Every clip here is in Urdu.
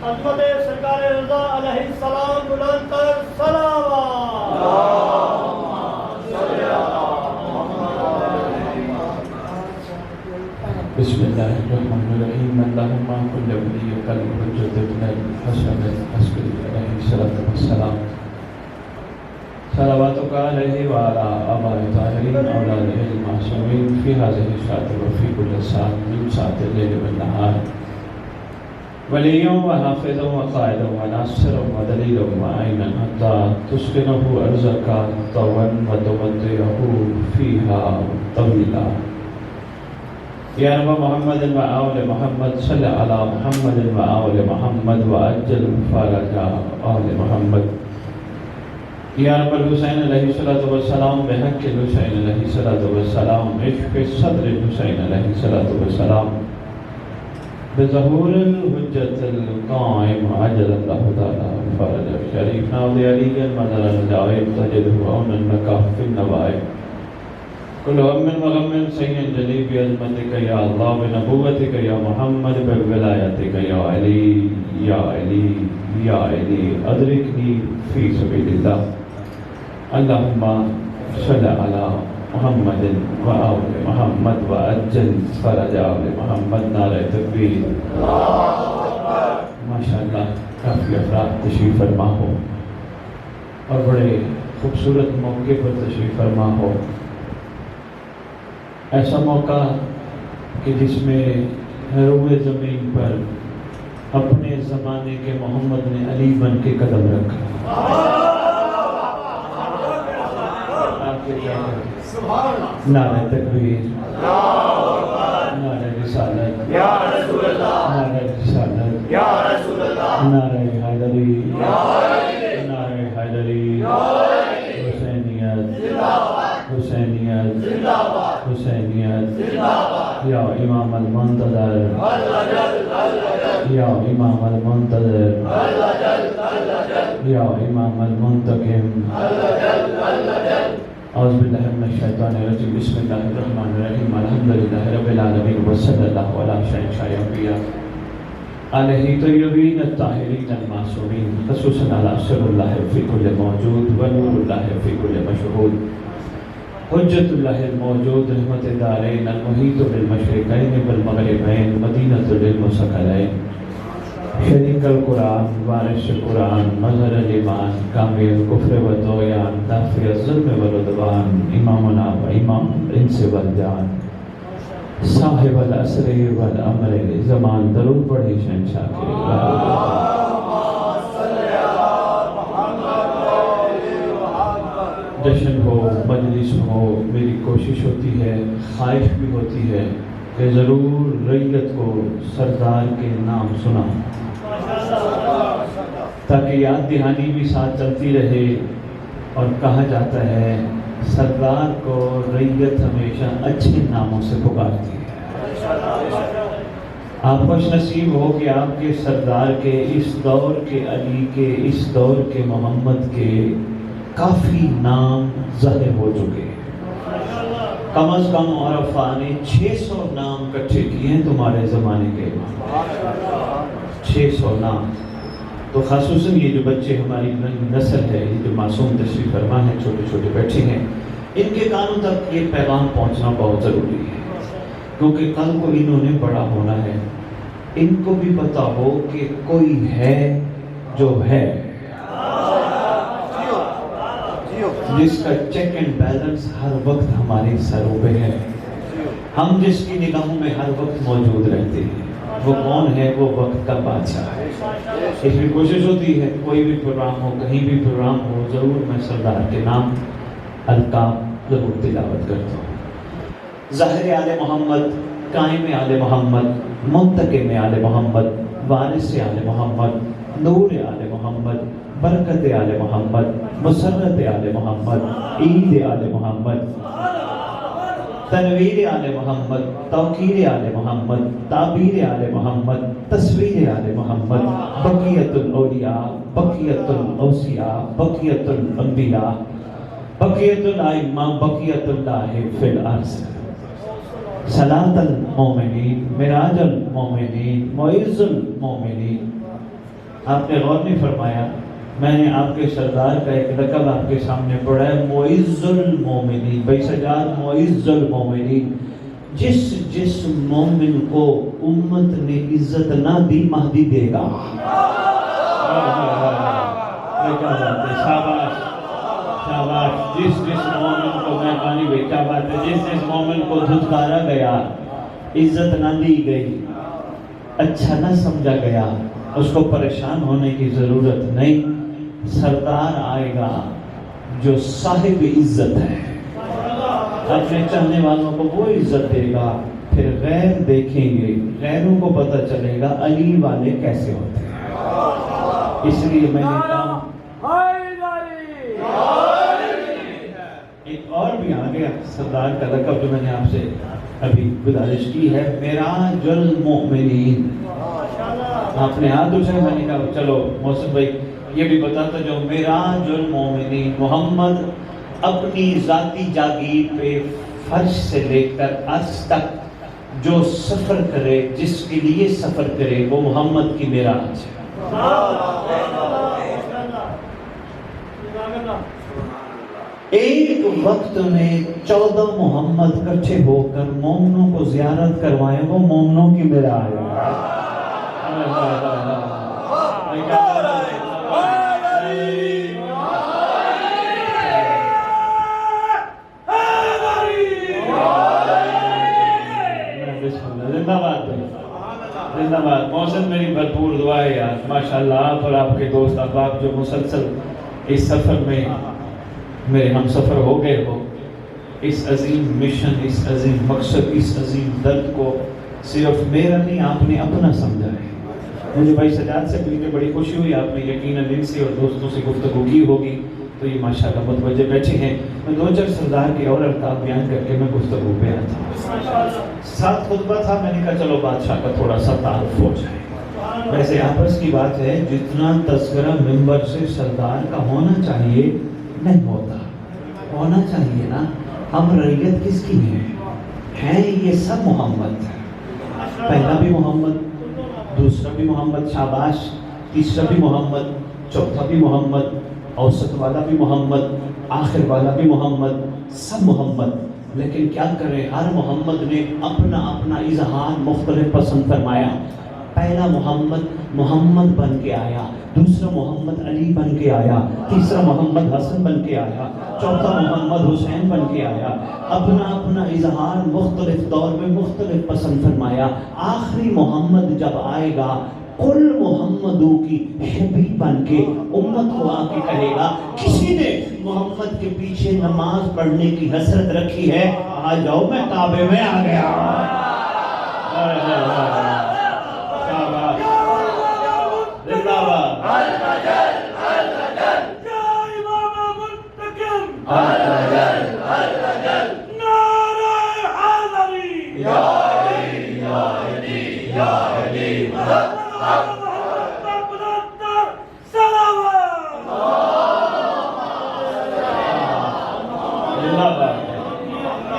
عظمت سرکار رضا علیہ السلام بلند تر صلوات. بسم اللہ الرحمن الرحیم. اللہم کل ولیک الحجۃ ابن الحسن العسکری علیہ السلام صلواتک علیہ وعلی آبائہ الطاہرین اولادہ المعصومین فی هذه الساعة وفی کل ساعة من ساعة الليل والنہار ولیوں وحافظوں وقائدوں وناصروں ودلیلوں وعینا حتی تسکنہ ارضک طوعا وتمتعہ فیہا طویلا. یا رب محمد و آل محمد صلی علی محمد و آل محمد وعجل فرج آل محمد. یا رب الحسین علیہ السلام بحق الحسین علیہ السلام عشق صدر الحسین علیہ السلام بظہور الحجت القائم عجل اللہ تعالی فرج شریف ناظر علی المدر الجائب تجدہ عونا لکا فی النوائب کل غم وغم سین جلی بعظمتک یا اللہ بنبوتک یا محمد بولایتک یا علی یا علی یا علی ادرکنی فی سبیل اللہ. اللہم صلی علی محمد و آل محمد و عجل فرج آل محمد. نعرہ تکبیر. ماشاءاللہ کافی افراد تشریف فرما ہو اور بڑے خوبصورت موقع پر تشریف فرما ہو. ایسا موقع کہ جس میں روئے زمین پر اپنے زمانے کے محمد نے علی بن کے قدم رکھا. نعرہ تکبیر. نعرہ رسالت. نعرہ رسالت. نعرہ حیدری. نعرہ حیدری. حسینیت. حسینیت. حسینیت. یا امام المنتظر. یا امام المنتظر. یا امام المنتقم. اعوذ باللہ من الشیطان الرجیم. بسم اللہ الرحمن الرحیم. الحمدللہ رب العالمین وصلی اللہ علی شہنشاہ الانبیاء علیہ طیبین الطاہرین المعصومین خصوصاً علی سر اللہ فی کل موجود و نور اللہ فی کل مشہود حجت اللہ الموجود رحمت دارین المحیط بالمشرقین بالمغربین مدینۃ للمثقلین شریک القرآن وارث قرآن مظہر الایمان کامل کفر و طغیان دافع الظلم والعدوان امامنا و امام الانس والجان صاحب العصر والامر زمان. درود پڑھی شہنشاہ کے. جشن ہو مجلس ہو میری کوشش ہوتی ہے خواہش بھی ہوتی ہے کہ ضرور رعیت کو سردار کے نام سنا تاکہ یاد دہانی بھی ساتھ چلتی رہے. اور کہا جاتا ہے سردار کو رعیت ہمیشہ اچھے ناموں سے پکارتی ہے. آپ خوش نصیب ہو کہ آپ کے سردار کے اس دور کے علی کے اس دور کے محمد کے کافی نام ظاہر ہو چکے ہیں. کم از کم عرفاء نے 600 نام کٹھے کیے ہیں تمہارے زمانے کے. 600 نام. تو خصوصاً یہ جو بچے ہماری نسل ہے یہ جو معصوم تشریف فرما ہیں چھوٹے چھوٹے بچے ہیں ان کے کانوں تک یہ پیغام پہنچنا بہت ضروری ہے کیونکہ کل کو انہوں نے بڑا ہونا ہے. ان کو بھی پتا ہو کہ کوئی ہے جو ہے جس کا چیک اینڈ بیلنس ہر وقت ہمارے سروں پہ ہے. ہم جس کی نگاہوں میں ہر وقت موجود رہتے ہیں وہ کون ہے؟ وہ وقت کا بادشاہ ہے. اس میں کوشش ہوتی ہے کوئی بھی پروگرام ہو کہیں بھی پروگرام ہو ضرور میں سردار کے نام القاب ضرور تلاوت کرتا ہوں. ظاہر آل محمد، قائم آل محمد، منتقم آل محمد، وارث آل محمد، نور آل محمد، برکت آل محمد، مسرت آل محمد، عید آل محمد، تنویر آل محمد، توقیر آل محمد، تعبیر آل محمد، تصویر آل محمد، بقیت الاولیاء، بقیت الاوصیاء، بقیت الانبیاء، بقیت الائمہ، بقیت اللہ فی الارض. صلاة المومنین، معراج المومنین، معز المومنین، آپ نے غور نہیں فرمایا، میں نے آپ کے سردار کا ایک لقب آپ کے سامنے پڑھا ہے، معز المومنین، بھائی سجاد معز المومنین۔ جس مومن کو امت نے عزت نہ دی، مہدی دے گا۔ کیا بات ہے، شاباش شاباش۔ جس مومن کو، میں پانی بھائی کیا بات ہے، جس مومن کو دھتکارا گیا، عزت نہ دی گئی، اچھا نہ سمجھا گیا، اس کو پریشان ہونے کی ضرورت نہیں۔ سردار آئے گا جو صاحب عزت ہے، اپنے چاہنے والوں کو وہ عزت دے گا، پھر غیر دیکھیں گے، غیروں کو پتہ چلے گا علی والے کیسے ہوتے ہیں۔ اس لیے میں نے کہا ایک اور بھی آ گیا سردار کا لقب جو میں نے آپ سے ابھی گزارش کی ہے، معراج المؤمنین۔ آپ نے ہاتھ اٹھایا، میں نے کہا چلو محسن بھائی یہ بھی بتاتا جو معراج المؤمنین، محمد اپنی ذاتی جاگیر پہ فرش سے لے کر عرش تک جو سفر کرے، جس کے لیے سفر کرے، وہ محمد کی معراج ہے۔ ایک وقت میں 14 محمد کٹھے ہو کر مومنوں کو زیارت کروائے، وہ مومنوں کی معراج ہے۔ زندہ باد محسن، میری بھرپور دعا ہے یار، ماشاءاللہ آپ اور آپ کے دوست احباب جو مسلسل اس سفر میں میرے ہم سفر ہو گئے ہو، اس عظیم مشن، اس عظیم مقصد، اس عظیم درد کو صرف میرا نہیں آپ نے اپنا سمجھا ہے۔ مجھے بھائی سجاد سے مل کے بڑی خوشی ہوئی، آپ نے یقیناً ان سے اور دوستوں سے گفتگو کی ہوگی، تو یہ ماشاءاللہ متوجہ بیٹھے ہیں۔ میں 2-4 سردار کے اور القاب بیان کر کے میں گفتگو پہ آتا۔ ساتھ خطبہ تھا، میں نے کہا چلو بادشاہ کا تھوڑا سا تعارف ہو جائے۔ ویسے آپس کی بات ہے، جتنا تذکرہ منبر سے سردار کا ہونا چاہیے نہیں ہوتا، ہونا چاہیے نا۔ ہم رعیت کس کی ہیں یہ سب محمد ہے، پہلا بھی محمد، دوسرا بھی محمد، شاباش، تیسرا بھی محمد، چوتھا بھی محمد، اوسط والا بھی محمد، آخر والا بھی محمد، سب محمد۔ لیکن کیا کریں، ہر محمد نے اپنا اپنا اظہار مختلف پسند فرمایا۔ پہلا محمد بن کے آیا، دوسرا محمد علی بن کے آیا، تیسرا محمد حسن بن کے آیا، چوتھا محمد حسین بن کے آیا۔ اپنا اپنا اظہار مختلف دور میں مختلف پسند فرمایا۔ آخری محمد جب آئے گا، کل محمدوں کی شبیہ بن کے امت کو آ کے کہے گا، کسی نے محمد کے پیچھے نماز پڑھنے کی حسرت رکھی ہے، آ جاؤ میں کعبے میں آ گیا۔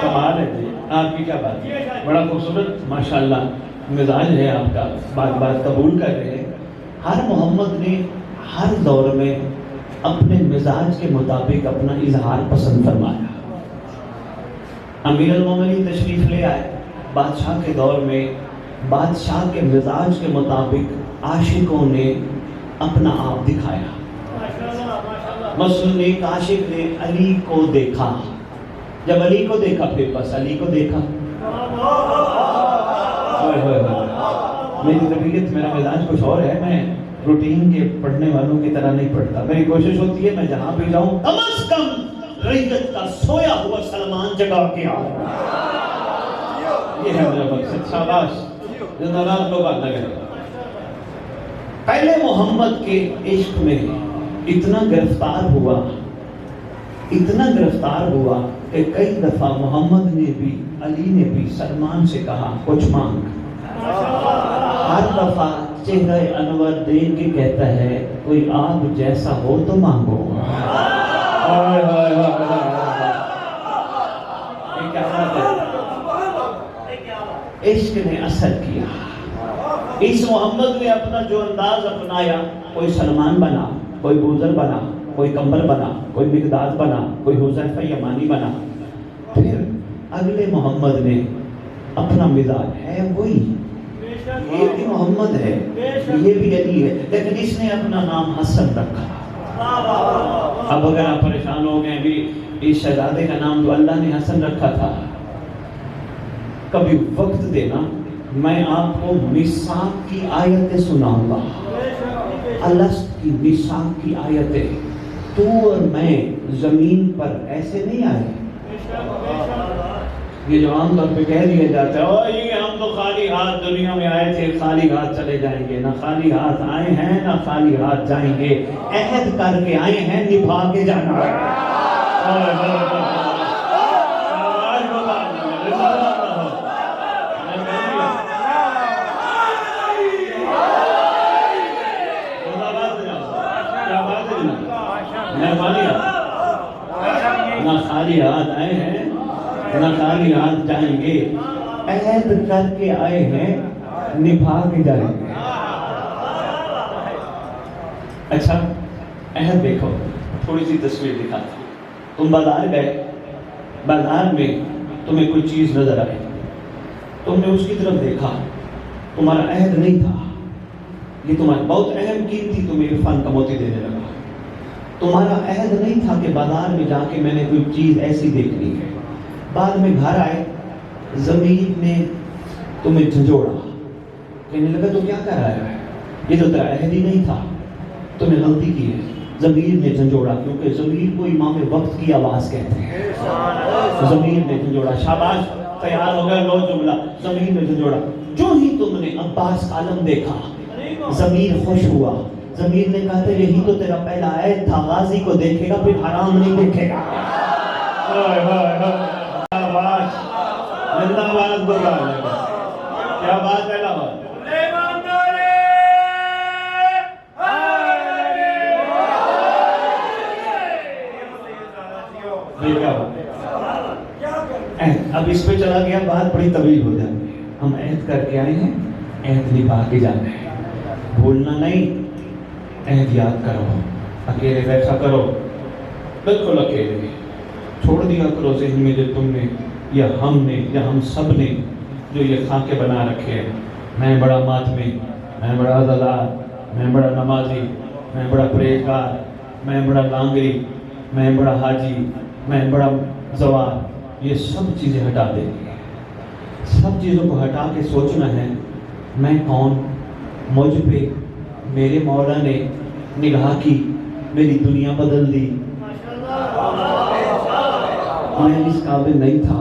کمال ہے جی، آپ کی کیا بات ہے، بڑا خوبصورت ماشاءاللہ مزاج ہے آپ کا، بات قبول کر رہے ہیں۔ ہر محمد نے ہر دور میں اپنے مزاج کے مطابق اپنا اظہار پسند فرمایا۔ امیر المومنین تشریف لے آئے، بادشاہ کے دور میں بادشاہ کے مزاج کے مطابق عاشقوں نے اپنا آپ دکھایا۔ مثلاً ایک عاشق نے علی کو دیکھا، جب علی کو دیکھا پھر بس علی کو دیکھا۔ میری طبیعت، میرا مزاج کچھ اور ہے، میں روٹین کے پڑھنے والوں کی طرح نہیں پڑھتا۔ میری کوشش ہوتی ہے میں جہاں بھی جاؤں کم از کم رعیت کا سویا ہوا سلمان جگا کے آؤں، یہ ہے میرا مقصد۔ شاباش، زندہ باد لوگ آتا گئے۔ پہلے محمد کے عشق میں اتنا گرفتار ہوا کہ کئی دفعہ محمد نے بھی، علی نے بھی سلمان سے کہا کچھ مانگ۔ ہر دفعہ چہرہ انور دیکھ کے کہتا ہے کوئی آپ جیسا ہو تو مانگو۔ عشق نے اثر کیا، اس محمد نے اپنا جو انداز اپنایا، کوئی سلمان بنا، کوئی بوذر بنا، کوئی کمبر بنا، کوئی مقداد بنا، کوئی حذیفہ یمانی بنا. پھر اگلے محمد نے اپنا مزاج ہے وہی، یہ بھی محمد ہے، یہ بھی علی ہے، لیکن اس نے اپنا نام حسن رکھا. اب اگر آپ پریشان ہو گئے بھی اس شہزادے کا نام تو اللہ نے حسن رکھا تھا، کبھی وقت دینا، میں آپ کو میثاق کی آیتیں سناؤں گا. اللہ کی میثاق کی آیتیں، تو اور میں زمین پر ایسے نہیں آئے. یہ جو عام طور پہ کہہ دیا جاتا ہے اور یہ ہم تو خالی ہاتھ دنیا میں آئے تھے، خالی ہاتھ چلے جائیں گے. نہ خالی ہاتھ آئے ہیں نہ خالی ہاتھ جائیں گے، عہد کر کے آئے ہیں، نبھا کے جانا ہے. نہ خالی ہاتھ آئے ہیں نہ خالی ہاتھ جائیں گے، عہد کر کے آئے ہیں، نبھا کے جائیں گے. اچھا عہد دیکھو، تھوڑی سی تصویر دکھاتا ہوں. تم بازار گئے، بازار میں تمہیں کوئی چیز نظر آئی، تم نے اس کی طرف دیکھا، تمہارا عہد نہیں تھا، یہ تمہارا بہت اہم قیمتی، تمہیں عرفان کا موتی دینے لگا. تمہارا عہد نہیں تھا کہ بازار میں جا کے میں نے کوئی چیز ایسی دیکھنی ہے. بعد میں گھر آئے، ضمیر نے تمہیں جھنجھوڑا، کہنے لگا تو کیا کر رہا ہے، یہ تو تیرا عہد ہی نہیں تھا، تمہیں غلطی کی ہے. ضمیر نے جھنجھوڑا، کیونکہ ضمیر کو امام وقت کی آواز کہتے ہیں. ضمیر نے جھنجھوڑا، شاباش، تیار ہو گیا، لو جملہ. ضمیر نے جھنجھوڑا. جو ہی تم نے عباس عالم دیکھا، ضمیر خوش ہوا. ضمیر نے کہا تھا یہی تو تیرا پہلا عہد تھا، غازی کو دیکھے گا پھر حرام نہیں دیکھے گا. زندہ باد بولا، کیا بات ہے لاہور. اب اس پہ چلا گیا، بات بڑی طویل ہو جاتی ہے. ہم عہد کر کے آئے ہیں، عہد نبھا کے جانا ہے، بھولنا نہیں. عہد یاد کرو، اکیلے بیٹھا کرو، بالکل اکیلے. چھوڑ دیا کرو ذہن میں جو تم نے یا ہم نے یا ہم سب نے جو یہ خاکے بنا رکھے ہیں، میں بڑا ماتمی، میں بڑا عزادار، میں بڑا نمازی، میں بڑا پرہیزگار، میں بڑا لانگری، میں بڑا حاجی، میں بڑا زوار. یہ سب چیزیں ہٹا دیں گے. سب چیزوں کو ہٹا کے سوچنا ہے میں کون. مجھ پہ میرے مولا نے نگاہ کی، میری دنیا بدل دی. میں اس قابل نہیں تھا،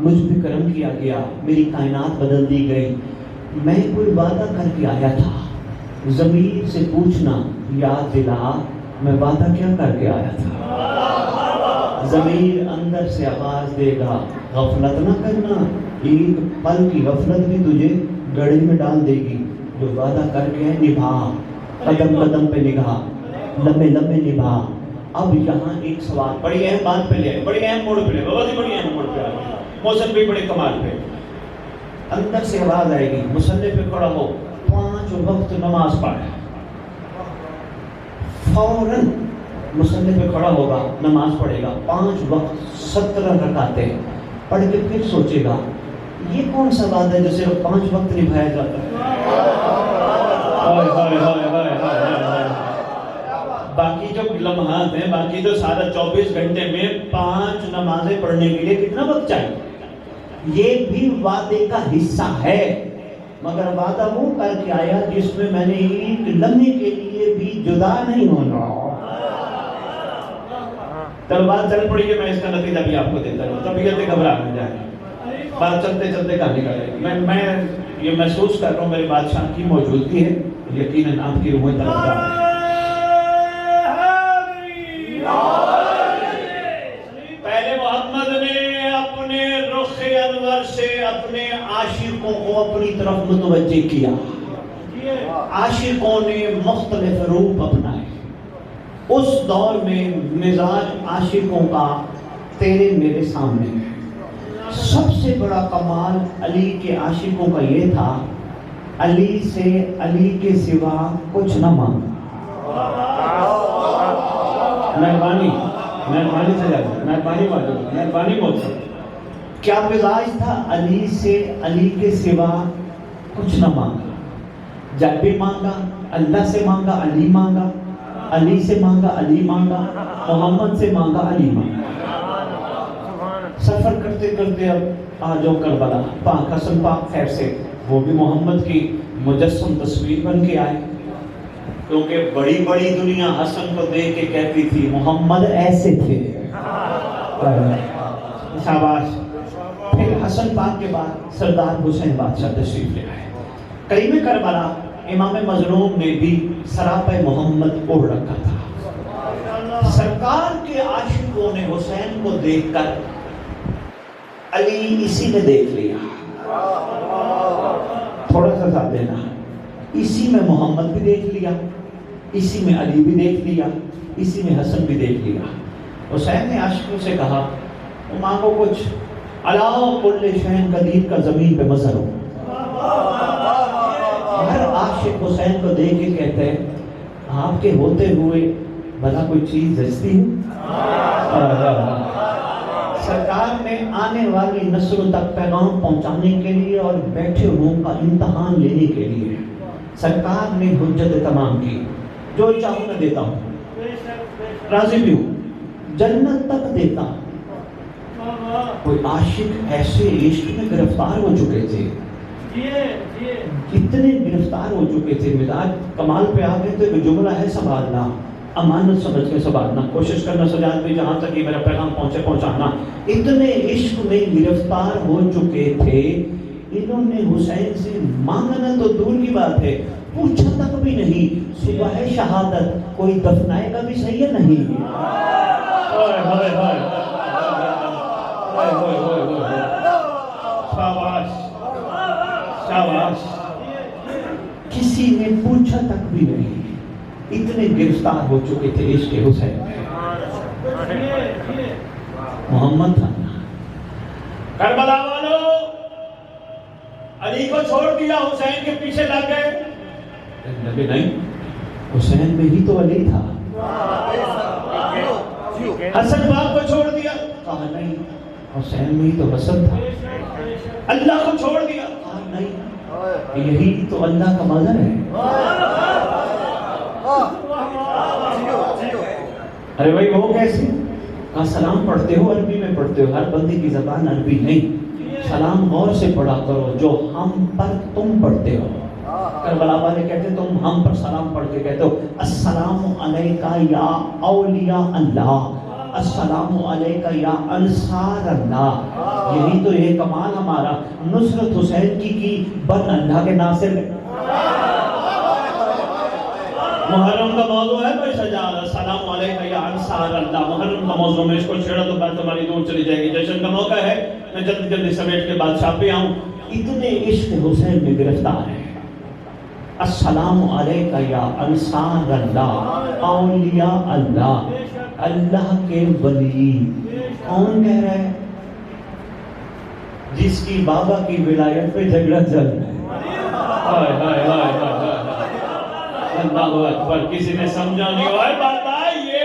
مجھ پہ کرم کیا گیا، میری کائنات بدل دی گئی. میں کوئی وعدہ کر کے آیا تھا. ضمیر سے پوچھنا، یاد دلا میں وعدہ کیا کر کے آیا تھا. ضمیر اندر سے آواز دے گا، غفلت نہ کرنا، ایک پل کی غفلت بھی تجھے گڑھے میں ڈال دے گی. جو وعدہ کر کے نبھا، قدم قدم پہ نگاہ، لمبے لمبے نبھا. اب یہاں ایک سوال بڑی اہم بات پہ لے، بڑی اہم موڑ پہ لے، بہت ہی بڑی اہم موڑ پہ آ گئی. موسم بھی بڑے کمال پہ. اندر سے آواز آئے گی، مصلی پہ کھڑا ہو، 5 وقت نماز پڑھ. فوراً مصلی پہ کھڑا ہوگا، نماز پڑھے گا 5 وقت 17 رکعتیں پڑھ کے پھر سوچے گا یہ کون سا بات ہے جو صرف 5 وقت نبھایا جاتا ہے. باقی جو لمحات ہیں، باقی جو سارا 24 گھنٹے میں 5 نمازیں پڑھنے کے لیے کتنا وقت چاہیے. یہ بھی وعدے کا حصہ ہے، مگر وعدہ وہ کر کے آیا جس میں میں نے ایک لمحے کے لیے بھی جدا نہیں ہونا. چل بات چل پڑی ہے، میں اس کا نتیجہ بھی آپ کو دیتا ہوں. طبیعت گھبرا نہ جائے، بات چلتے چلتے کہاں نکلے گی. میں یہ محسوس کر رہا ہوں میرے بادشاہ کی موجودگی ہے، یقیناً آپ کی روح طرف. پہلے محمد نے اپنے رخ انور سے اپنے عاشقوں کو اپنی طرف متوجہ کیا. عاشقوں نے مختلف روپ اپنائے. اس دور میں مزاج عاشقوں کا تیرے میرے سامنے ہے. سب سے بڑا کمال علی کے عاشقوں کا یہ تھا علی سے علی کے سوا کچھ نہ مانگا. مہربانی سے جاتا، مہربانی بہت سکتا. کیا مزاج تھا؟ علی سے علی کے سوا کچھ نہ مانگا. جب بھی مانگا اللہ سے مانگا، علی مانگا، علی سے مانگا، علی مانگا، محمد سے مانگا، علی مانگا. سفر کرتے کرتے اب آجو کربلا، پاک حسن پاک خیر سے وہ بھی محمد کی مجسم تصویر بن کے آئے، کیونکہ بڑی بڑی دنیا حسن کو دیکھ کے کہتی تھی محمد ایسے تھے. شاباش. پھر حسن پاک کے بعد سردار حسین بادشاہ تشریف لے آئے. قریب کربلا امام مظلوم نے بھی سراپہ محمد اوڑھ رکھا تھا. سرکار کے عاشقوں نے حسین کو دیکھ کر علی اسی میں دیکھ لیا. تھوڑا سا ساتھ دینا. اسی میں محمد بھی دیکھ لیا، اسی میں علی بھی دیکھ لیا، اسی میں حسن بھی دیکھ لیا. حسین نے عاشقوں سے کہا مانگو کچھ. علا کل شیء قدیر کا زمین پہ مظہر ہو. ہر عاشق حسین کو دیکھ کے کہتے ہیں آپ کے ہوتے ہوئے بھلا کوئی چیز جچتی ہے؟ سرکار نے آنے والی نسلوں تک پیغام پہنچانے کے لیے اور بیٹھے ہوں کا امتحان لینے کے لیے سرکار نے حجت تمام کی. جو چاہوں میں دیتا ہوں، راضی بھی ہوں، جنت تک دیتا ہوں. کوئی عاشق ایسے عشق میں گرفتار ہو چکے تھے، اتنے گرفتار ہو چکے تھے، مزاج کمال پہ آ گئے. تو ایک جملہ ہے سنبھالنا، امانت سمجھ کے سنبھالنا، کوشش کرنا سجاد بھی جہاں تک یہ میرا پیغام پہنچے پہنچانا. اتنے عشق میں گرفتار ہو چکے تھے، انہوں نے حسین سے مانگنا تو دور کی بات ہے، پوچھا تک بھی نہیں. صبح شہادت کوئی دفنائے گا بھی صحیح ہے نہیں. کسی نے پوچھا تک بھی نہیں. اتنے گرفتار ہو چکے تھے عشق حسین میں. محمد تھا. کربلا والو علی کو چھوڑ دیا، حسین کے پیچھے لگ گئے. لگے نہیں، حسین میں ہی تو علی تھا. حسن پاک کو چھوڑ دیا، کہا نہیں حسین میں ہی تو حسن تھا. اللہ کو چھوڑ دیا، کہا نہیں یہی تو اللہ کا مظہر ہے. ارے بھائی وہ کیسے؟ کہا سلام پڑھتے ہو عربی میں پڑھتے ہو، ہر بندے کی زبان عربی نہیں. سلام غور سے پڑھا کرو جو ہم پر تم پڑھتے ہو. کربلا والے کہتے تم ہم پر سلام پڑھ کے کہتے ہو السلام علیکہ یا اولیاء اللہ، السلام علیکہ یا انصار اللہ. یہی تو یہ کمال ہمارا. نصرت حسین کی بن اللہ کے ناصر. محرم کا موضوع ہے کوئی سجاد السلام علیکہ یا انصار اللہ. محرم کا موضوع میں اس کو چھیڑا تو بات تمہاری دور چلی جائے گی. جشن کا موقع ہے، میں جلدی سمیٹ کے بادشاہ پہ آؤں. اتنے عشق حسین میں گرفتار ہے. السلام علیکہ یا انصار اللہ، اولیاء اللہ، اللہ کے ولی. کون کہہ رہا ہے؟ جس کی بابا کی ولایت پہ جھگڑا چل رہا ہے. اللہ اکبر. کسی نے سمجھا نہیں ہوا ہے بات. یہ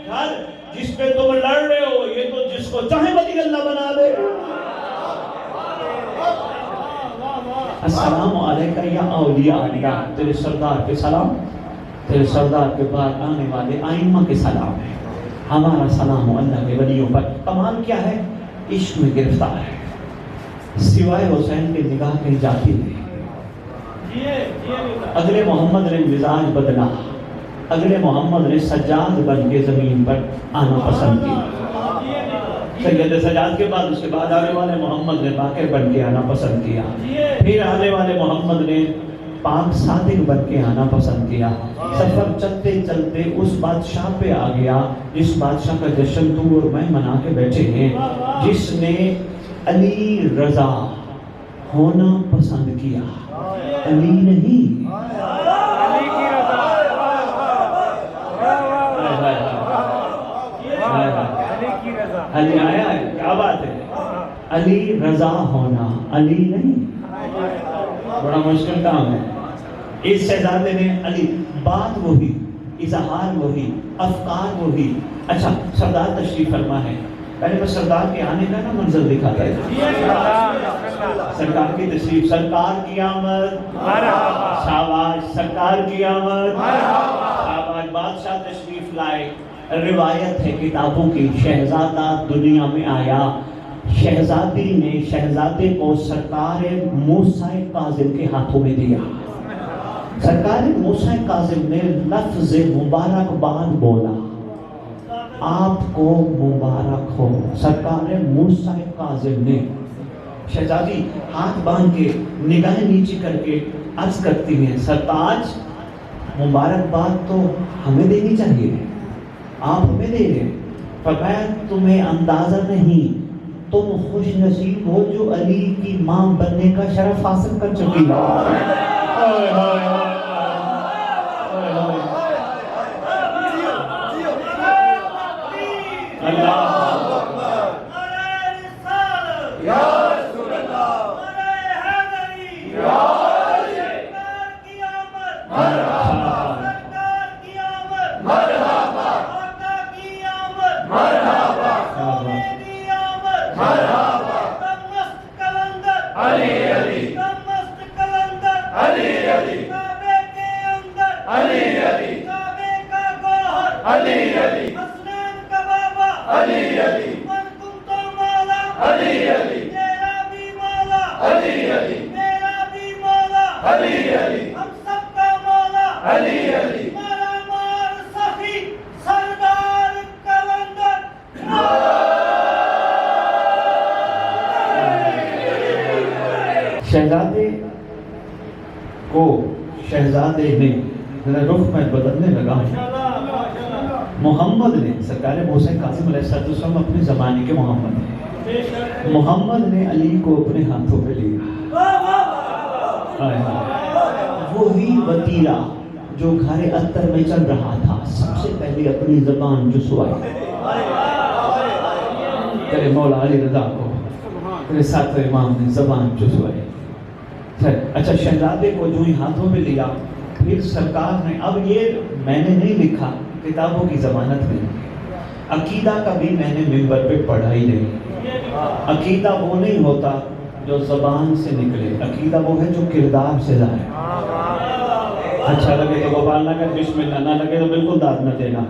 گھر جس پہ تم لڑ رہے ہو، یہ تو جس کو چاہے ولی اللہ بنا دے. السلام علیکہ یا اولیاء اللہ. تیرے سردار کے سلام، تیرے سردار کے بعد آنے والے آئمہ کے سلام ہے. ہمارا سلام اللہ کے ولیوں پر. کمال کیا ہے؟ عشق میں گرفتار ہے. سوائے حسین کے نگاہ کہیں جاتی نہیں. اگلے محمد نے مزاج بدلا. اگلے محمد نے سجاد بن کے زمین پر آنا پسند کیا. سید سجاد کے بعد اس کے بعد آنے والے محمد نے باقر بن کے آنا پسند کیا. پھر آنے والے محمد نے پاک صادق بن کے آنا پسند کیا. سفر چلتے چلتے اس بادشاہ پہ آ گیا جس بادشاہ کا جشن تو اور میں منا کے بیٹھے ہیں، جس نے علی رضا ہونا پسند کیا. علی نہیں، علی آیا ہے. کیا بات ہے؟ علی رضا ہونا، علی نہیں. بڑا مشکل کام ہے. اس شہزادے نے علی بات وہی، اظہار وہی، افکار وہی. اچھا سردار تشریف فرما ہے. پہلے میں سردار کے آنے کا نا منظر دکھاتا ہے. سرکار کی تشریف، سرکار کی آمد، شاباش، سرکار کی آمد، شاباش. بادشاہ تشریف لائے. روایت ہے کتابوں کی، شہزادہ دنیا میں آیا، شہزادی نے شہزادے کو سرکار موسیٰ کاظم کے ہاتھوں میں دیا. سرکار موسیٰ کاظم نے لفظ مبارکباد بولا، آپ کو مبارک ہو. سرکار موسیٰ کاظم نے، شہزادی ہاتھ باندھ کے نگاہیں نیچی کر کے عرض کرتی ہیں، سرتاج مبارکباد تو ہمیں دینی چاہیے، آپ ہمیں دے رہے. فرمایا تمہیں اندازہ نہیں، تم خوش نصیب ہو جو علی کی ماں بننے کا شرف حاصل کر چکی ہو. شہزادے کو شہزادے نے رخ میں بدلنے لگا. محمد نے، سرکار موسیٰ کاظم علیہ السلام اپنے زمانے کے محمد ہیں، محمد نے علی کو اپنے ہاتھوں پہ لیا. وہی وتیرہ جو گھر اتر میں چل رہا تھا سب سے پہلے اپنی زبان چسوائی. تیرے مولا علی رضا کو تیرے ساتھ امام نے زبان چسوائی. اچھا شہزادے کو جو ہی ہاتھوں میں لیا، پھر سرکار نے، اب یہ میں نے نہیں لکھا، کتابوں کی ضمانت نہیں، عقیدہ کا بھی میں نے منبر پہ پڑھا ہی نہیں. عقیدہ وہ نہیں ہوتا جو زبان سے نکلے، عقیدہ وہ ہے جو کردار سے ظاہر. اچھا لگے تو گوپال نہ کر، بسم اللہ، نہ لگے تو بالکل داد نہ دینا.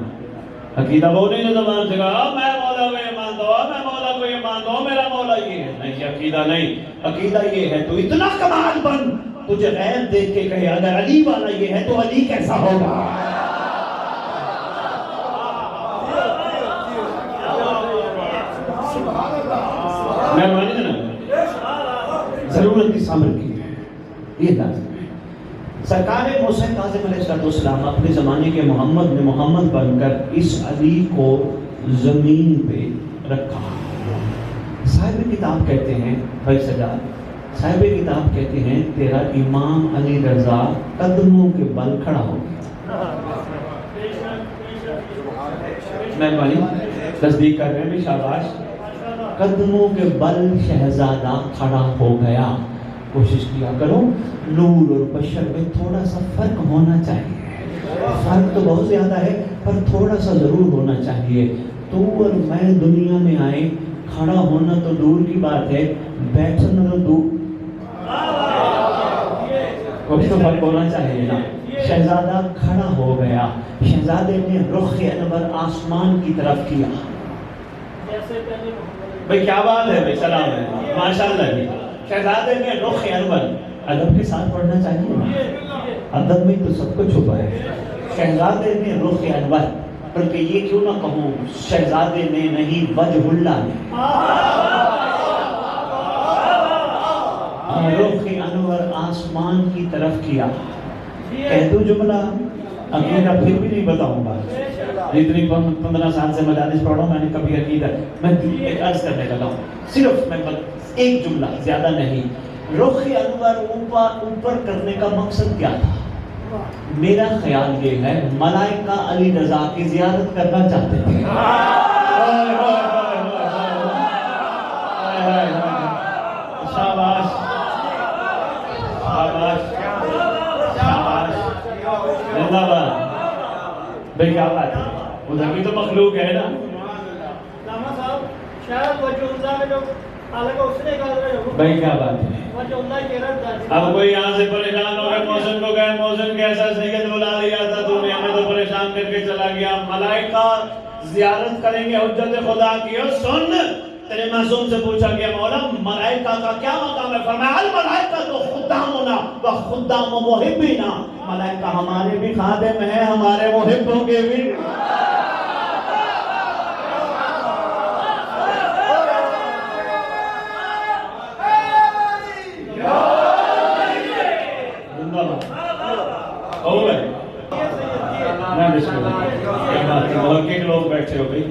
عقیدہ وہ نہیں جو زبان سے کہا میں مولا کو یہ مانتا ہوں، میں مولا کو یہ مانتا ہوں، میرا مولا یہ ہے. نہیں، عقیدہ نہیں. عقیدہ یہ ہے تو اتنا کمال بن تجھے غیر دیکھ کے کہے اگر علی والا یہ ہے تو علی کیسا ہوگا. میں مانی نا ضرورت کی سامر کی ہے، یہ لازم ہے. سرکار موسیٰ کاظم علیہ السلام اپنے زمانے کے محمد نے محمد بن کر اس علی کو زمین پہ رکھا. صاحب کتاب کہتے ہیں، بھائی سجاد صاحب کتاب کہتے ہیں تیرا امام علی رضا قدموں کے بل کھڑا ہو گیا. مہربانی تصدیق کر رہے ہیں بھی، شاباش. قدموں کے بل شہزادہ کھڑا ہو گیا. کوشش کیا کرو، نور اور بشر میں تھوڑا سا فرق ہونا چاہیے. فرق تو بہت زیادہ ہے پر تھوڑا سا ضرور ہونا چاہیے. تو اور میں دنیا میں آئے، کھڑا ہونا تو دور کی بات ہے، بیٹھنا تو دور. کچھ تو فرق ہونا چاہیے نا. شہزادہ کھڑا ہو گیا. شہزادے نے رخ انور آسمان کی طرف کیا. بھئی کیا بات ہے، بھئی سلام ہے، ماشاءاللہ جی. شہزادے نے رخ انور، ادب کے ساتھ پڑھنا چاہیے نا، ادب میں تو سب کو چھپا ہے. شہزادے نے رخ انور، بلکہ یہ کیوں نہ کہوں شہزادے نے نہیں وجہ اللہ نے رخ انور آسمان کی طرف کیا. کہہ دوں جملہ، عقیدہ پھر بھی نہیں بتاؤں گا. جتنی 15 سال سے مجالس پڑھا ہوں میں نے کبھی عقیدہ، میں ایک عرض کرنے لگا ہوں، صرف میں ایک جملہ، زیادہ نہیں. رخ انور اوپر کرنے کا مقصد کیا تھا؟ میرا خیال یہ ہے ملائکہ علی رضا کی زیارت کرنا چاہتے تھے. شاباش. زندہ باد بھائی کیا بات ہے ادھر بھی تو مخلوق ہے نا علامہ صاحب شاید وجہ اللہ میں جو حالانکہ اس نے کہا رہے ہو بھائی کیا بات ہے وجہ اللہ کہہ رہا ہے اب کوئی یہاں سے پریشان ہو گیا موزن کو گئے موزن کیسا سید بلا لیا تھا تو نے ہمیں تو پریشان کر کے چلا گیا ملائکہ زیارت کریں گے حجت خدا کی اور سن تیرے معصوم سے پوچھا گیا مولا ملائکہ کا کیا مقام ہے فرمایا الملائکہ تو خدامنا و خدام محبینا ملائکہ ہمارے بھی خادم ہیں ہمارے محبوں کے بھی محقق لوگ بیٹھے ہو بھائی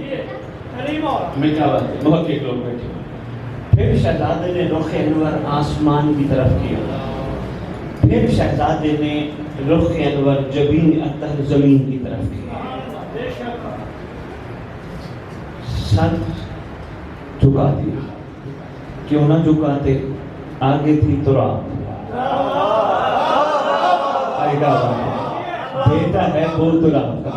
میں کیا بات ہے محقق لوگ بیٹھے ہو پھر شہزادے نے رخ انور آسمان کی طرف کیا پھر شہزادے نے رخ انور جبین اطہر زمین کی طرف کیا سر جھکا دیا کیوں نہ جھکاتے آگے تھی تراب بیٹا ہے وہ تراب کا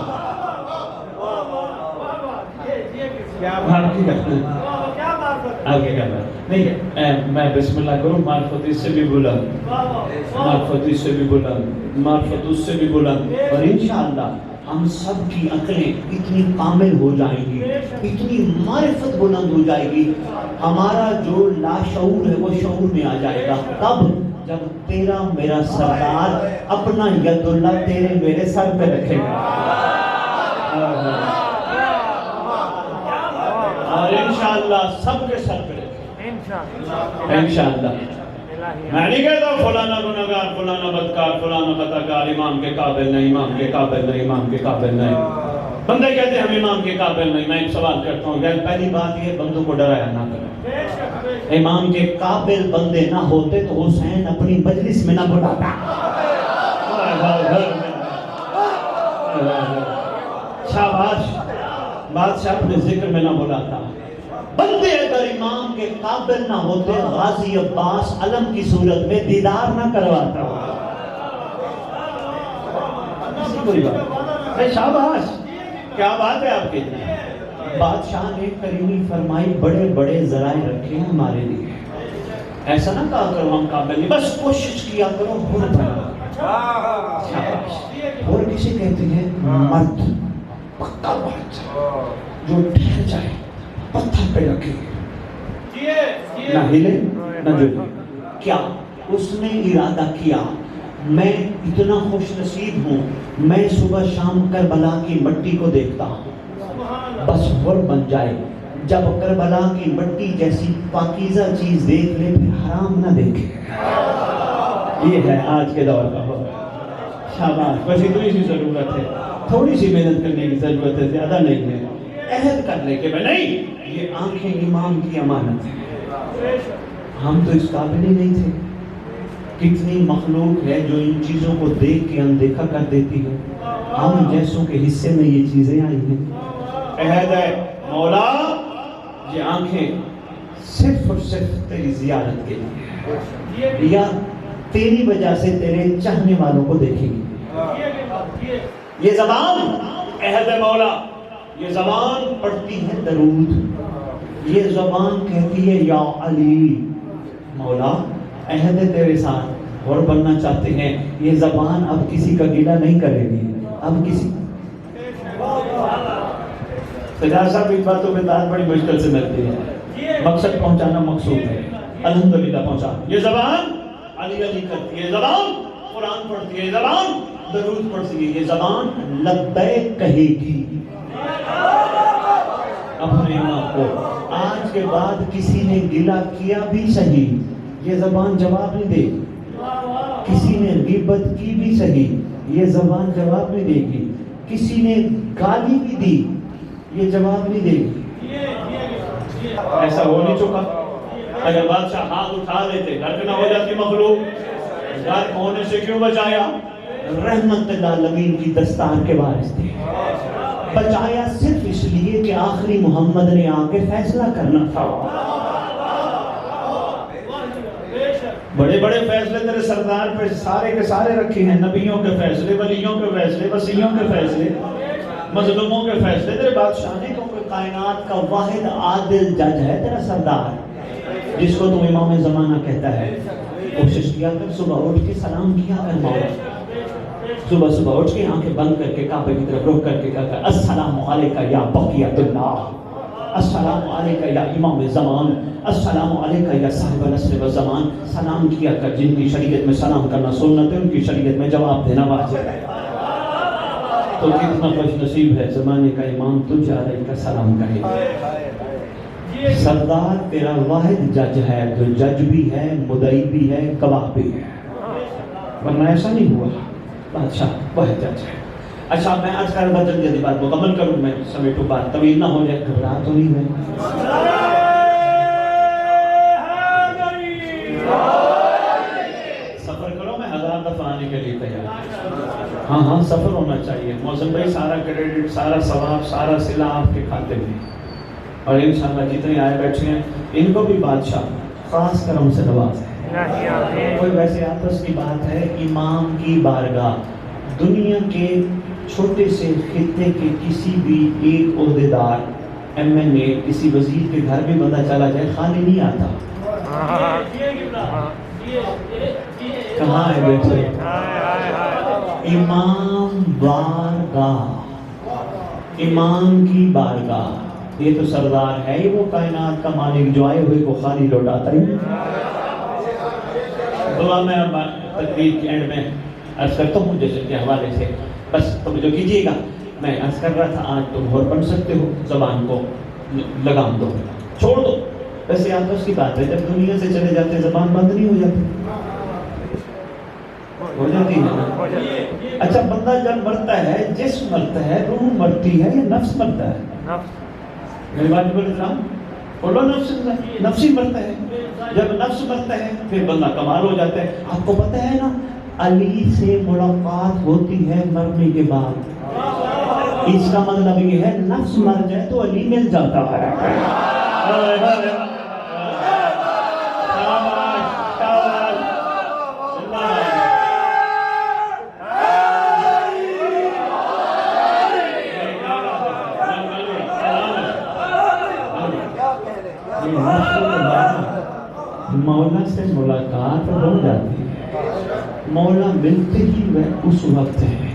آگے کرنا نہیں میں بسم اللہ کروں معرفتی سے بھی بلند معرفتی سے بھی بلند معرفت اس سے بھی بلند اور انشاءاللہ ہم سب کی عقلیں اتنی کامل ہو جائیں گی اتنی معرفت بلند ہو جائے گی ہمارا جو لاشعور ہے وہ شعور میں آ جائے گا تب جب تیرا میرا سردار اپنا ید اللہ تیرے میرے سر پہ رکھے گا اور انشاءاللہ سب کے سر پہ رکھے انشاءاللہ میں نہیں کہتا فلانا گناہگار فلانا بدکار فلانا خطاکار امام کے قابل نہیں امام کے قابل نہیں امام کے قابل نہیں بندے کہتے ہیں ہم امام کے قابل نہیں میں ایک سوال کرتا ہوں پہلی بات یہ بندوں کو ڈرایا نہ کرو امام کے قابل بندے نہ ہوتے تو حسین اپنی مجلس میں نہ بلاتا شاباش بادشاہ اپنے ذکر میں نہ بلاتا بندے اگر امام کے قابل نہ ہوتے غازی عباس علم کی صورت میں دیدار نہ کرواتا کوئی بات شاباش کیا بات ہے آپ کے بادشاہ نے کریمی فرمائی بڑے بڑے ذرائع رکھے ہیں ہمارے لیے ایسا نہ کہا کرو ہم قابل نہیں بس کوشش کیا کرو بھول بنا اور کسی کہتے ہیں مرد پکا مرد جو ٹھہر جائے پتھر پہ رکھے نہ ہلے نہ جھکے کیا اس نے ارادہ کیا میں اتنا خوش نصیب ہوں میں صبح شام کربلا کی مٹی کو دیکھتا ہوں بس ور بن جائے جب کربلا کی مٹی جیسی پاکیزہ چیز دیکھ لے پھر حرام نہ دیکھے یہ ہے آج کے دور کا وقت شاباش بس اتنی سی ضرورت ہے تھوڑی سی محنت کرنے کی ضرورت ہے زیادہ نہیں ہے عہد کر لے کہ میں نہیں یہ آنکھیں امام کی امانت ہے ہم تو اس قابل ہی نہیں تھے کتنی مخلوق ہے جو ان چیزوں کو دیکھ کے اندیکھا کر دیتی ہے ہم جیسوں کے حصے میں یہ چیزیں آئی ہیں عہد ہے مولا یہ آنکھیں صرف اور صرف تیری زیارت کے لیے یا تیری وجہ سے تیرے چاہنے والوں کو دیکھیں گی یہ زبان عہد ہے مولا یہ زبان پڑھتی ہے درود یہ زبان کہتی ہے یا علی مولا عہد ہے تیرے ساتھ اور بننا چاہتے ہیں یہ زبان اب کسی کا گلہ نہیں کرے گی اب کسی سجاد صاحب اس باتوں میں داد بڑی مشکل سے ملتی ہے مقصد پہنچانا مقصود ہے الحمدللہ پہنچا یہ زبان علی علی کرتی ہے زبان قرآن پڑھتی ہے زبان درود پڑھتی ہے یہ زبان لبیک کہے گی اپنے ماں کو آج کے بعد کسی نے گلہ کیا بھی صحیح یہ زبان جواب نہیں دے گی کسی نے غیبت کی بھی صحیح یہ زبان جواب نہیں دے گی کسی نے گالی بھی دی یہ جواب نہیں دے گی ایسا ہو نہیں چکا اگر بادشاہ ہاتھ اٹھا لیتے گھر نہ ہو جاتی مخلوق گھر ہونے سے کیوں بچایا رحمت للعالمین کی دستار کے وارث تھے بچایا صرف اس لیے کہ آخری محمد نے آ کے فیصلہ کرنا تھا بڑے بڑے فیصلے تیرے سردار پہ سارے کے سارے رکھے ہیں، نبیوں کے فیصلے، ولیوں کے فیصلے، وسیعوں کے فیصلے، مظلوموں کے فیصلے تیرے بادشاہ نے، کیونکہ کائنات کا واحد عادل جج ہے تیرا سردار، جس کو تو امام زمانہ کہتا ہے۔ کوشش کیا کر صبح اٹھ کے سلام کیا کر مولا، صبح اٹھ کے آنکھیں بند کر کے کعبے کی طرف رخ کر کے کہا کر السلام علیکہ یا بقیت اللہ، السلام علیکہ یا امام زمان، السلام علیکہ یا صاحب نصر و زمان۔ سلام کیا کر، جن کی شریعت میں سلام کرنا سنت ہے ان کی شریعت میں جواب دینا واجب ہے۔ تو کتنا خوش نصیب ہے زمانے کا امام تجھ علیکہ سلام کہے۔ سردار تیرا واحد جج ہے، جو جج بھی ہے، مدعی بھی ہے، گواہ بھی ہے، ورنہ ایسا نہیں ہوا۔ بادشاہ واحد جج ہے۔ اچھا میں آج کا بدل جلدی بات مکمل کروں، میں سمیٹوں بات طویل نہ ہو جائے، گھبرا تو نہیں میں؟ سفر کرو، میں 1000 دفعہ آنے کے لیے تیار۔ ہاں سفر ہونا چاہیے۔ موزن بھائی سارا کریڈٹ، سارا ثواب، سارا صلہ آپ کے کھاتے میں، اور انشاءاللہ جتنے آئے بیٹھے ہیں ان کو بھی بادشاہ خاص کرم سے نوازے۔ کوئی ویسے آپس کی بات ہے، امام کی بارگاہ، دنیا کے چھوٹے سے خطے کے کسی بھی ایک عہدیدار، ایم این اے، کسی وزیر کے گھر بھی بندہ چلا جائے خالی نہیں آتا۔ کہاں ہے بیٹھے؟ امام بارگاہ، امام کی بارگاہ، یہ تو سردار ہے، یہ وہ کائنات کا مالک جو آئے ہوئے کو خالی لوٹاتا ہی۔ دعا میں تقریر کے اینڈ میں عرض کرتا ہوں جیسے کے حوالے سے، بس توجہ کیجیے گا۔ میں عرض کر رہا تھا آج تم اور پڑھ سکتے ہو، زبان کو لگام دو، چھوڑ دو۔ ویسے آپس کی بات ہے، جب دنیا سے چلے جاتے زبان بند نہیں ہو جاتی؟ ہو جاتی ہے نا؟ اچھا بندہ جب مرتا ہے، جسم مرتا ہے، روح مرتی ہے یا نفس مرتا ہے؟ میری بات بول رہا ہوں، بولو نفس ہی مرتا ہے۔ جب نفس مرتا ہے پھر بندہ کمال ہو جاتا ہے۔ آپ کو پتہ ہے نا علی سے ملاقات ہوتی ہے مرنے کے بعد، اس کا مطلب یہ ہے نفس مر جائے تو علی مل جاتا ہے۔ مولا سے ملاقات ہو جاتی ہے، مولا ملتے ہی وہ اس وقت ہے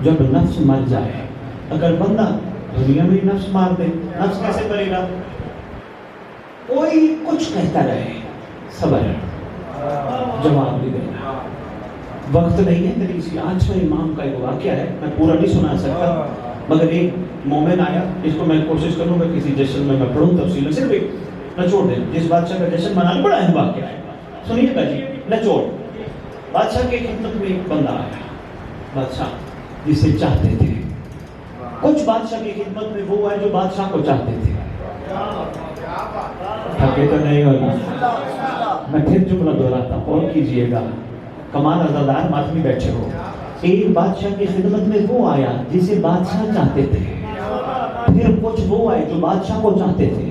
جب نفس مر جائے۔ اگر بندہ دنیا میں نفس مار دے، نفس کیسے کرے گا؟ کوئی کچھ کہتا رہے، صبر، جواب نہیں دینا۔ وقت نہیں ہے تیری اسی۔ آج کا امام کا ایک واقعہ ہے، میں پورا نہیں سنا سکتا، مگر ایک مومن آیا، اس کو میں کوشش کروں گا کسی جشن میں پڑھوں تفصیل، صرف ایک نچوڑ دیں۔ جس بادشاہ کا جشن منانا بڑا اہم واقعہ ہے، سنیے گا جی نچوڑ۔ بادشاہ کی خدمت میں ایک بندہ آیا، بادشاہ جسے چاہتے تھے۔ کچھ بادشاہ کی خدمت میں وہ آئے جو بادشاہ کو چاہتے تھے۔ تھکے تو نہیں ہونا، میں پھر جملہ دہراتا ہوں، اور کیجئے گا۔ کمال عزادار ماتمی بیٹھے ہو۔ ایک بادشاہ کی خدمت میں وہ آیا جسے بادشاہ چاہتے تھے، پھر کچھ وہ آئے جو بادشاہ کو چاہتے تھے۔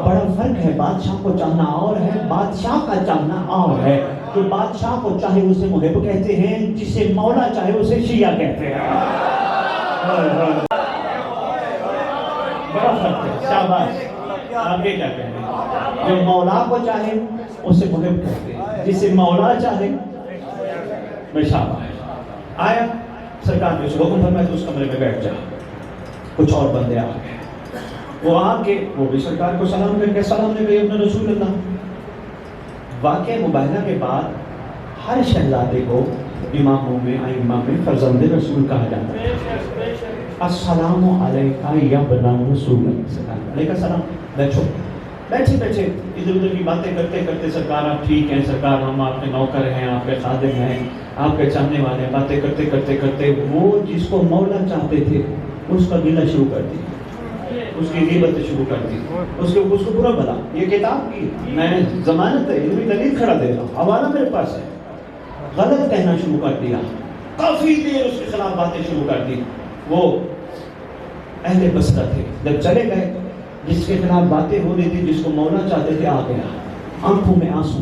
بڑا فرق ہے، بادشاہ کو چاہنا اور ہے، بادشاہ کا چاہنا اور ہے۔ جو بادشاہ کو چاہے اسے محب کہتے ہیں، جسے مولا چاہے اسے شیعہ کہتے ہیں۔ بڑا فرق ہے، شاباش۔ آگے کیا کہتے ہیں؟ جو مولا کو چاہے اسے محب کہتے ہیں، جسے مولا چاہے میں شاباش۔ آیا سرکار نے اس حکم فرمایا تو اس کمرے میں بیٹھ جا۔ کچھ اور بندے آ گئے، وہ آ کے وہ بھی سرکار کو سلام کر کے سلام نے کہا ابن رسول اللہ۔ واقعہ مباہلہ کے بعد ہر شہزادے کو اماموں میں ائمہ میں فرزند رسول کہا جاتا ہے۔ السلام علیکہ یا ابن رسول اللہ، علیکہ السلام۔ بیٹھو، بیٹھے بیٹھے ادھر ادھر کی باتیں کرتے کرتے سرکار آپ ٹھیک ہیں، سرکار ہم آپ کے نوکر ہیں، آپ کے خادم ہیں، آپ کے چاہنے والے ہیں۔ باتیں کرتے کرتے کرتے وہ جس کو مولا چاہتے تھے اس کا گلہ شروع کر دیا، اس کی غیبت شروع کر دی، اس کو برا بلا۔ یہ کتاب کی میں ضمانت ہے، علمی دلیل کھڑا دے رہا ہوں، حوالہ میرے پاس ہے۔ غلط کہنا شروع کر دیا، کافی دیر اس کے خلاف باتیں شروع کر دی۔ وہ اہل بصرہ تھے، جب چلے گئے جس کے خلاف باتیں ہو رہی تھی، جس کو مولا چاہتے تھے، آ گیا، آنکھوں میں آنسو،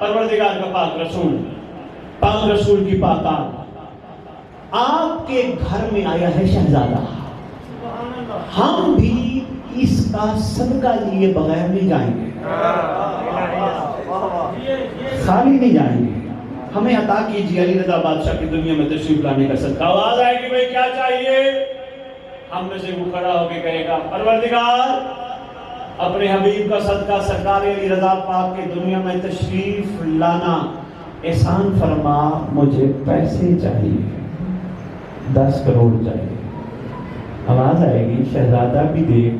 پروردگار کا پاک رسول کی پاکال آپ کے گھر میں آیا ہے شہزادہ، ہم بھی اس کا صدقہ لیے بغیر نہیں جائیں گے، خالی نہیں جائیں گے، ہمیں عطا کیجیے علی رضا بادشاہ کی دنیا میں تشریف لانے کا صدقہ۔ آواز آئے گی بھائی کیا چاہیے؟ ہم میں سے وہ کھڑا ہو کے کہے گا پروردگار اپنے حبیب کا صدقہ سرکار علی رضا پاک کے دنیا میں تشریف لانا احسان فرما، مجھے پیسے چاہیے، 10 کروڑ چاہیے۔ آواز آئے گی شہزادہ بھی دیکھ،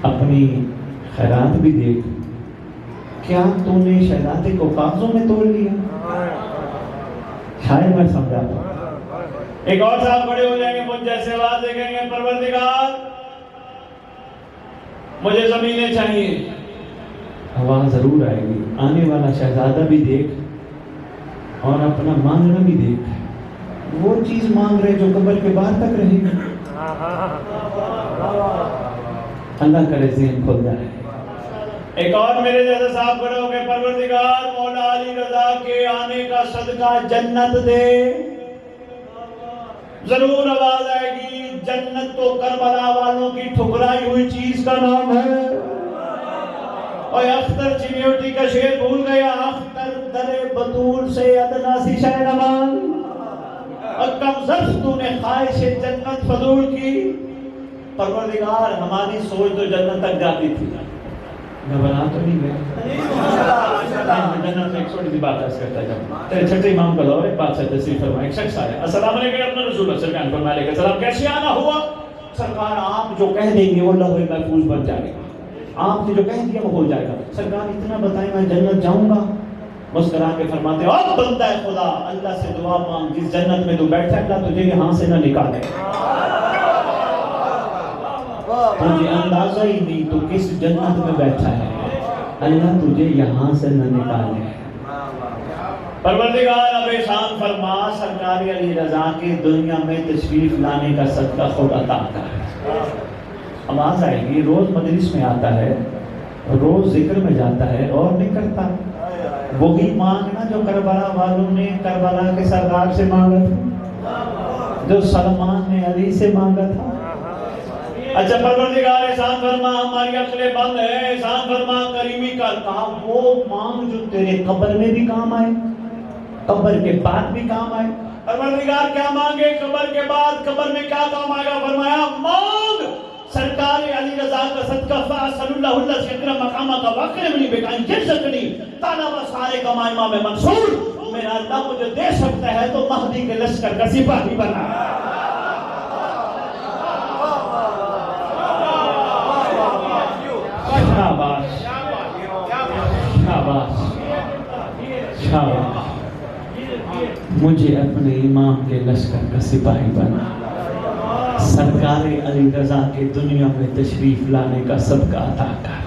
اپنی خیرات بھی دیکھ، کیا تو نے شہزادے کو کاغذوں میں توڑ لیا؟ شاید میں سمجھا تھا۔ ایک اور صاحب بڑے ہو جائیں گے، مجھ جیسے آواز دیکھیں گے پروردگار مجھے زمینیں چاہیے۔ آواز ضرور آئے گی، آنے والا شہزادہ بھی دیکھ اور اپنا مانگنا بھی دیکھ، وہ چیز مانگ رہے جو قبر کے بعد تک رہے گی۔ اللہ کرے ذہن کھل جائے۔ ایک اور میرے جیسے صاحب کھڑے ہو گئے پروردگار مولا علی رضا کے آنے کا صدقہ جنت دے۔ ضرور آواز آئے گی جنت تو کربلا والوں کی ٹھکرائی ہوئی چیز کا نام ہے۔ اور اختر چینیوٹی کا شعر بھول گیا، اختر در بطول سے ادنا سی شہ نمان، اور کم زفت تو نے خواہش جنت فضول کی۔ پروردگار ہماری سوچ تو جنت تک جاتی تھی، گھبرا تو نہیں گئے؟ جنت میں ایک چھوٹی سی بات عرض کرتا جب تیرے چھٹے امام کا دور، ایک بات سے تشریف فرما، ایک شخص آیا، السلام علیکم اپنا رسول اللہ سرکار فرمائے علیہ السلام، کیسے آنا ہوا؟ سرکار آپ جو کہہ دیں گے وہ لوح محفوظ بن جائے گا، آپ نے جو کہہ دیا وہ ہو جائے گا۔ سرکار اتنا بتائیں میں جنت جاؤں گا؟ مسکرا کے فرماتے ہیں اب بندہ خدا اللہ سے دعا مانگ، جس جنت میں تو بیٹھا اللہ تجھے یہاں سے نہ نکالے، تجھے اندازہ ہی نہیں تو کس جنت میں بیٹھا ہے، اللہ تجھے یہاں سے نہ نکالے۔ پروردگار اب احسان فرما، سرکار علی رضا کے دنیا میں تشریف لانے کا صدقہ خود عطا کر۔ آواز آئے گی روز مجلس میں آتا ہے، روز ذکر میں جاتا ہے اور نہیں کرتا، وہی مانگنا جو کربلا والوں نے کربلا کے سردار سے مانگا تھا، جو سلمان نے علی سے مانگا تھا۔ اچھا پروردگار احسان فرما، ہماری عقلیں بند ہے، احسان فرما کریمی کر، کہا وہ مانگ جو تیرے قبر میں بھی کام آئے، قبر کے بعد بھی کام آئے۔ پروردگار کیا مانگے قبر کے بعد، قبر میں کیا کام آئے گا؟ فرمایا مانگ سرکار علی رضا کا صدقہ، فَأَسْأَلُ اللَّهُ الَّذِي يَكْرَمُ مَقَامَكَ وَأَكْرِمْنِي بِكَ أَنْ يَرْزُقْنِي طَلَبَ صَالِحٍ كَمَا امام منصور، میرا اللہ مجھے دے سکتا ہے تو مہدی کے لشکر کا سپاہی بنا۔ شاباش شاباش شاباش، مجھے اپنے امام کے لشکر کا سپاہی بنا، سرکار علی رضا کے دنیا میں تشریف لانے کا صدقہ عطا کر۔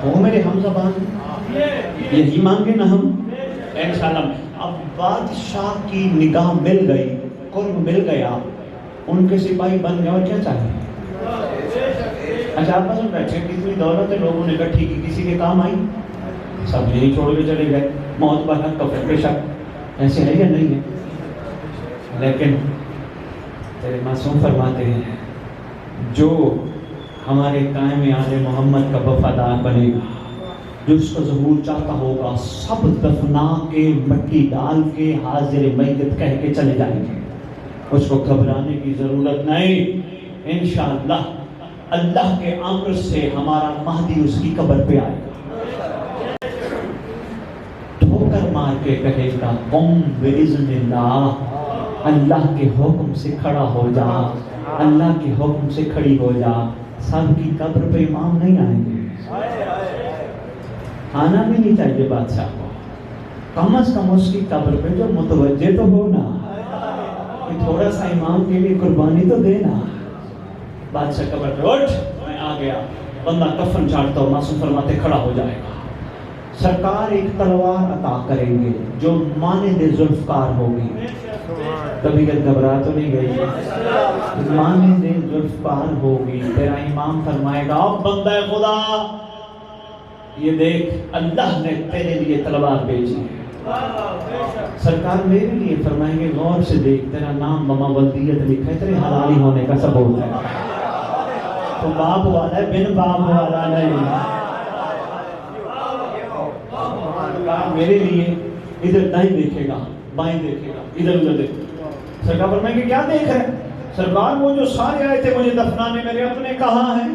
وہ میرے ہم زبان یہی مانگے نا ہم انشاءاللہ۔ اب بادشاہ کی نگاہ مل گئی، قرب مل گیا، ان کے سپاہی بن گئے، اور کیا چاہیے؟ اچھا آپ پسند بیٹھے کتنی دولت ہے لوگوں نے اکٹھی کی، کسی کے کام آئی؟ سب یہی چھوڑ کے چلے گئے، موت پر حق کفر بے شک، ایسے ہے یا نہیں ہے؟ لیکن تیرے معصوم فرماتے ہیں جو ہمارے قائم آل محمد کا وفادار بنے گا، جو اس کا ظہور چاہتا ہوگا، سب دفنا کے مٹی ڈال کے حاضر میت کہہ کے چلے جائیں گے، اس کو گھبرانے کی ضرورت نہیں۔ انشاءاللہ اللہ کے امر سے ہمارا مہدی اس کی قبر پہ آئے گا، ٹھوکر مار کے کہے گا قم بِإِذْنِ اللہ، اللہ کے حکم سے کھڑا ہو جا، اللہ کے حکم سے کھڑی ہو جا۔ سب کی قبر پہ امام نہیں آئیں گے، آنا بھی نہیں چاہیے بادشاہ کو، کم از کم اس کی قبر پہ جو متوجہ تو ہونا کہ تھوڑا سا امام کے لیے قربانی تو دینا۔ بادشاہ قبر پہ اٹھ میں آ گیا، بندہ کفن چاٹتا اور معصوم فرماتے کھڑا ہو جائے گا، سرکار ایک تلوار عطا کریں گے جو مانند ذوالفقار ہوگی۔ طبیعت گھبرا تو نہیں گئی؟ مانند ذوالفقار ہوگی۔ تیرا امام فرمائے گا اب بندہ خدا یہ دیکھ اللہ نے تیرے لیے تلوار بھیجی ہے. سرکار میرے لیے فرمائیں گے غور سے دیکھ تیرا نام مما ولدیت لکھا ہے تیرے حلالی ہونے کا ثبوت ہے. تو باپ والا ہے بن باپ والا نہیں. میرے لیے ادھر دائیں دیکھے گا بائیں دیکھے گا ادھر ادھر دیکھے گا. سرکار فرمائیں گے کیا دیکھ رہے سرکار وہ جو سارے آئے تھے مجھے دفنانے میرے اپنے کہاں ہیں.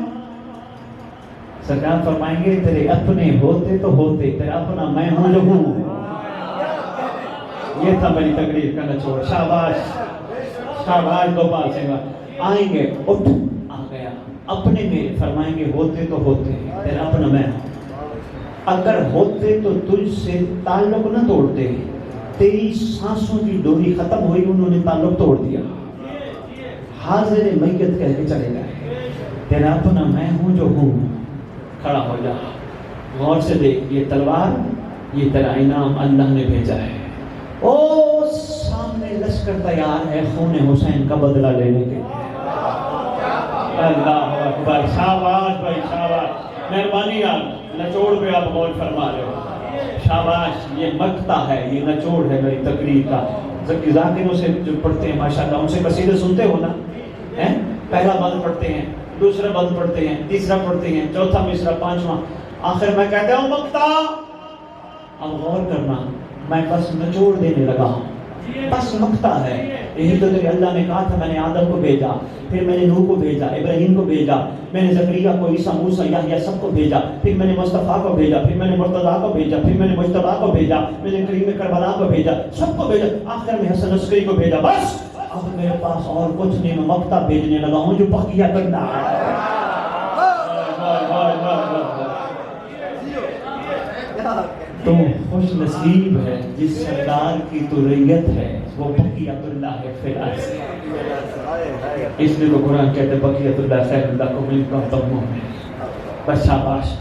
سرکار فرمائیں گے تیرے اپنے ہوتے تو ہوتے تیرا اپنا میں ہوں جو ہوں. یہ تھا میری تقریر کا نچوڑ. شاباش شاباش گوپال سنگھ آئیں گے اٹھ آ گیا اپنے میں فرمائیں گے ہوتے تو ہوتے تیرا اپنا میں ہوں. اگر ہوتے تو تجھ سے تعلق نہ توڑتے. تیری سانسوں کی ڈوری ختم ہوئی انہوں نے تعلق توڑ دیا. حاضر میت کہہ کے چلے گئے. تیرا اپنا میں ہوں جو ہوں. کھڑا ہو جا غور سے دیکھ یہ تلوار یہ تیرا انعام اللہ نے بھیجا ہے. او سامنے لشکر تیار ہے خون حسین کا بدلہ لینے کے. اللہ اکبر. شاباش بھائی شاباش. مہربانی آپ نچوڑ پہ آپ غور فرما رہے ہو. شاباش. یہ مقطع ہے یہ نچوڑ ہے میری تقریر کا. ذاکروں سے جو پڑھتے ہیں ماشاءاللہ ان سے قصیدے سنتے ہو نا. پہلا بند پڑھتے ہیں دوسرا بند پڑھتے ہیں تیسرا پڑھتے ہیں چوتھا مصرع پانچواں آخر میں کہتا ہوں مقطع. اب غور کرنا میں بس نچوڑ دینے لگا ہوں. بس مقطع ہے. یہی تو تیرے اللہ نے کہا تھا میں نے آدم کو بھیجا پھر میں نے نوح کو بھیجا ابراہیم کو بھیجا میں نے زکریا کو عیسیٰ موسیٰ یحییٰ سب کو بھیجا پھر میں نے مصطفیٰ کو بھیجا پھر میں نے مرتضیٰ کو بھیجا پھر میں نے مجتبیٰ کو بھیجا میں نے کریم کربلا کو بھیجا سب کو بھیجا آخر میں حسن عسکری کو بھیجا. بس اب میرے پاس اور کچھ نہیں. میں مقطع بھیجنے لگا ہوں جو بقیہ کرنا ہے. تو خوش نصیب ہے جس سردار کی تو ریت ہے وہ بقیت اللہ ہے فی الارض. اس لیے تو قرآن کہتے ہیں بقیت اللہ خیر لکم ان کنتم مؤمنین. بس شاباش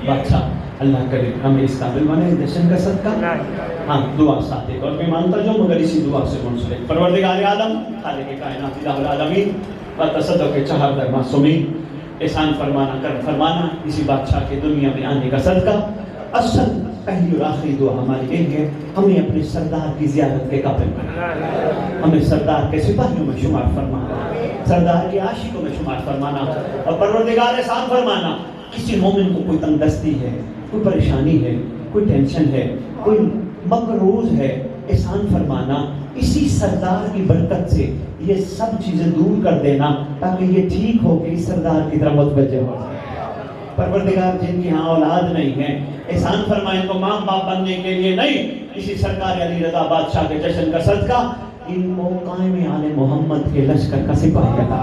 بادشاہ اللہ کرے ہمیں اس قابل بنے جشن کا صدقہ. ہاں دعا ساتھ ایک اور بھی مانتا جو مگر اسی دعا سے منسلک. پروردگار عالم خالق کائنات الہ العالمین و تصدق چہار در معصومین احسان فرمانا کرم فرمانا اسی بادشاہ کے دنیا میں آنے کا صدقہ. اصل پہلی اور آخری دعا ہماری یہ ہے ہمیں اپنے سردار کی زیارت کے قابل بنا. ہمیں سردار کے سپاہیوں میں شمار فرمانا سردار کے عاشقوں میں شمار فرمانا اور پروردگار احسان فرمانا. کسی مومن کو کوئی تنگ دستی ہے کوئی پریشانی ہے کوئی ٹینشن ہے کوئی مقروض ہے احسان فرمانا اسی سردار کی برکت سے یہ سب چیزیں دور کر دینا تاکہ یہ ٹھیک ہو کہ اس سردار کی طرف متوجہ ہو جائے. پروردگار جن کی ہاں اولاد نہیں ہے احسان فرمائے کو ماں باپ بننے کے لیے نہیں اسی سرکار علی رضا بادشاہ کے جشن کا صدقہ ان کو قائم آل محمد کے لشکر کا سپاہی عطا.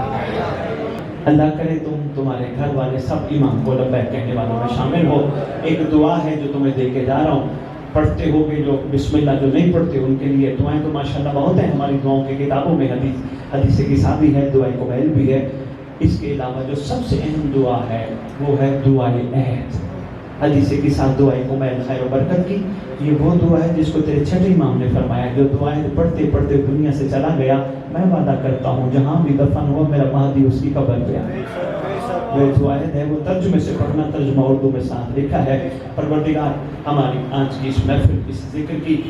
اللہ کرے تمہارے گھر والے سب امام کو لبیک کہنے والوں میں شامل ہو. ایک دعا ہے جو تمہیں دے کے جا رہا ہوں پڑھتے ہو گے جو بسم اللہ جو نہیں پڑھتے ان کے لیے دعائیں تو ماشاءاللہ بہت ہیں ہماری دعاؤں کی کتابوں میں حدیث کسا بھی ہے دعائیں قبیل بھی ہے. اس کے علاوہ جو سب سے اہم دعا ہے وہ ہے دعائے عہد. حدیث کے ساتھ دعائیں قبیل خیر و برکت کی. یہ وہ دعا ہے جس کو تیرے چھٹے امام نے فرمایا جو دعائیں پڑھتے پڑھتے دنیا سے چلا گیا میں وعدہ کرتا ہوں جہاں بھی دفن ہوا میرا مہدی اس کی قبر پہ آئے. وہ دعائیں ہے وہ ترجمے سے پڑھنا ترجمہ اردو میں ساتھ لکھا ہے. پروردگار ہماری آج کی اس محفل اس ذکر کی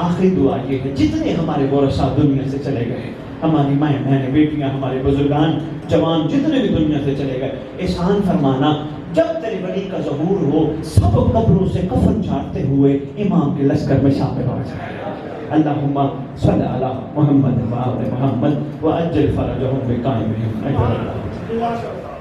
آخری دعا یہ ہے جتنے ہمارے ورثاء دنیا سے چلے گئے ہماری مائیں بہنیں بیٹیاں ہمارے بزرگان جوان جتنے بھی دنیا سے چلے گئے احسان فرمانا جب تیرے ولی کا ظہور ہو سب قبروں سے کفن چاٹتے ہوئے امام کے لشکر میں شامل ہو جائے. اللہم صلی علی محمد و آل محمد و اجل فرجہم بقائمہم اجل اللہ.